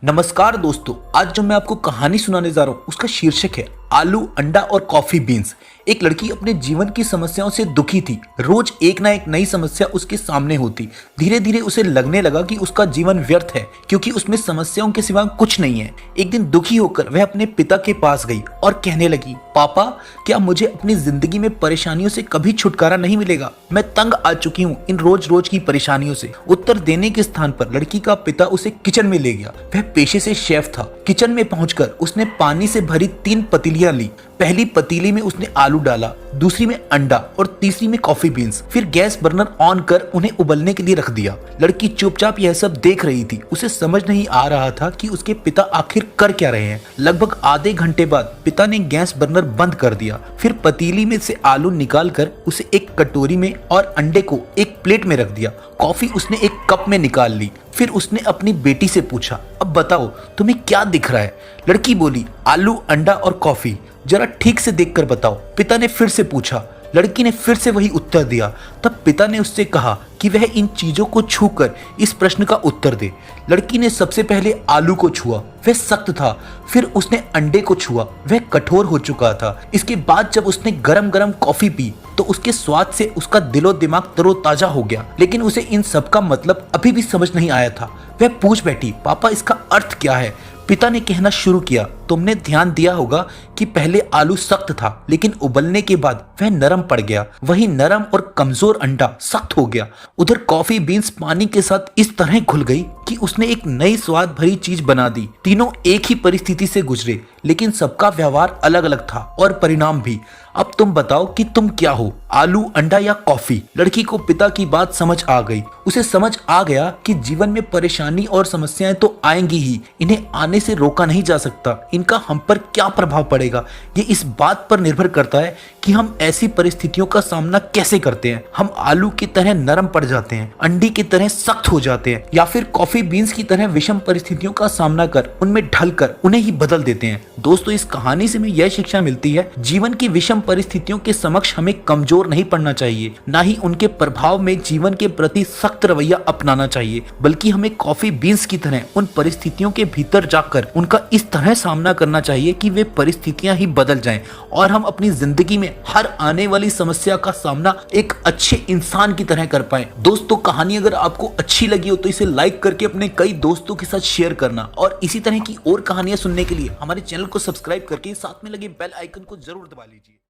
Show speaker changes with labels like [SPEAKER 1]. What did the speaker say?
[SPEAKER 1] नमस्कार दोस्तों, आज जो मैं आपको कहानी सुनाने जा रहा हूँ उसका शीर्षक है आलू, अंडा और कॉफी बीन्स। एक लड़की अपने जीवन की समस्याओं से दुखी थी। रोज एक ना एक नई समस्या उसके सामने होती। धीरे धीरे उसे लगने लगा कि उसका जीवन व्यर्थ है क्योंकि उसमें समस्याओं के सिवा कुछ नहीं है। एक दिन दुखी होकर वह अपने पिता के पास गई और कहने लगी, पापा, क्या मुझे अपनी जिंदगी में परेशानियों से कभी छुटकारा नहीं मिलेगा? मैं तंग आ चुकी हूँ इन रोज रोज की परेशानियों से। उत्तर देने के स्थान पर लड़की का पिता उसे किचन में ले गया। वह पेशे से शेफ था। किचन में पहुंचकर उसने पानी से भरी 3 पतीलियां ली। पहली पतीली में उसने आलू डाला, दूसरी में अंडा और तीसरी में कॉफी बीन्स। फिर गैस बर्नर ऑन कर उन्हें उबलने के लिए रख दिया। लड़की चुपचाप यह सब देख रही थी। उसे समझ नहीं आ रहा था कि उसके पिता आखिर कर क्या रहे हैं। लगभग आधे घंटे बाद पिता ने गैस बर्नर बंद कर दिया। फिर पतीली में से आलू निकाल कर उसे एक कटोरी में और अंडे को एक प्लेट में रख दिया। कॉफी उसने एक कप में निकाल ली। फिर उसने अपनी बेटी से पूछा, अब बताओ तुम्हें क्या दिख रहा है? लड़की बोली, आलू, अंडा और कॉफी। जरा ठीक से देखकर बताओ। पिता ने फिर से पूछा। लड़की ने फिर से वही उत्तर दिया। तब पिता ने उससे कहा कि वह इन चीजों को छूकर इस प्रश्न का उत्तर दे। लड़की ने सबसे पहले आलू को छुआ, वह सख्त था। फिर उसने अंडे को छुआ, वह कठोर हो चुका था। इसके बाद जब उसने गरम गरम कॉफी पी तो उसके स्वाद से उसका दिलो दिमाग तरोताजा हो गया। लेकिन उसे इन सब का मतलब अभी भी समझ नहीं आया था। वह पूछ बैठी, पापा, इसका अर्थ क्या है? पिता ने कहना शुरू किया, तुमने ध्यान दिया होगा कि पहले आलू सख्त था लेकिन उबलने के बाद वह नरम पड़ गया। वही नरम और कमजोर अंडा सख्त हो गया। उधर कॉफी बीन्स पानी के साथ इस तरह घुल गई कि उसने एक नई स्वाद भरी चीज बना दी। तीनों एक ही परिस्थिति से गुजरे लेकिन सबका व्यवहार अलग अलग था और परिणाम भी। अब तुम बताओ कि तुम क्या हो, आलू, अंडा या कॉफी? लड़की को पिता की बात समझ आ गई। उसे समझ आ गया कि जीवन में परेशानी और समस्याएं तो आएंगी ही, इन्हें आने से रोका नहीं जा सकता। इनका हम पर क्या प्रभाव पड़ेगा ये इस बात पर निर्भर करता है कि हम ऐसी परिस्थितियों का सामना कैसे करते हैं। हम आलू की तरह नरम पड़ जाते हैं, अंडी की तरह सख्त हो जाते हैं, या फिर कॉफी बीन्स की तरह विषम परिस्थितियों का सामना कर उनमें ढलकर उन्हें ही बदल देते हैं। दोस्तों, इस कहानी से हमें यह शिक्षा मिलती है, जीवन की विषम परिस्थितियों के समक्ष हमें कमजोर नहीं पड़ना चाहिए, ना ही उनके प्रभाव में जीवन के प्रति सख्त रवैया अपनाना चाहिए, बल्कि हमें कॉफी बीन्स की तरह उन परिस्थितियों के भीतर जाकर उनका इस तरह सामना करना चाहिए कि वे परिस्थितियां ही बदल जाएं और हम अपनी जिंदगी में हर आने वाली समस्या का सामना एक अच्छे इंसान की तरह कर पाएं। दोस्तों, कहानी अगर आपको अच्छी लगी हो तो इसे लाइक करके अपने कई दोस्तों के साथ शेयर करना, और इसी तरह की और कहानियां सुनने के लिए हमारे चैनल को सब्सक्राइब करके साथ में लगे बेल आइकन को जरूर दबा लीजिए।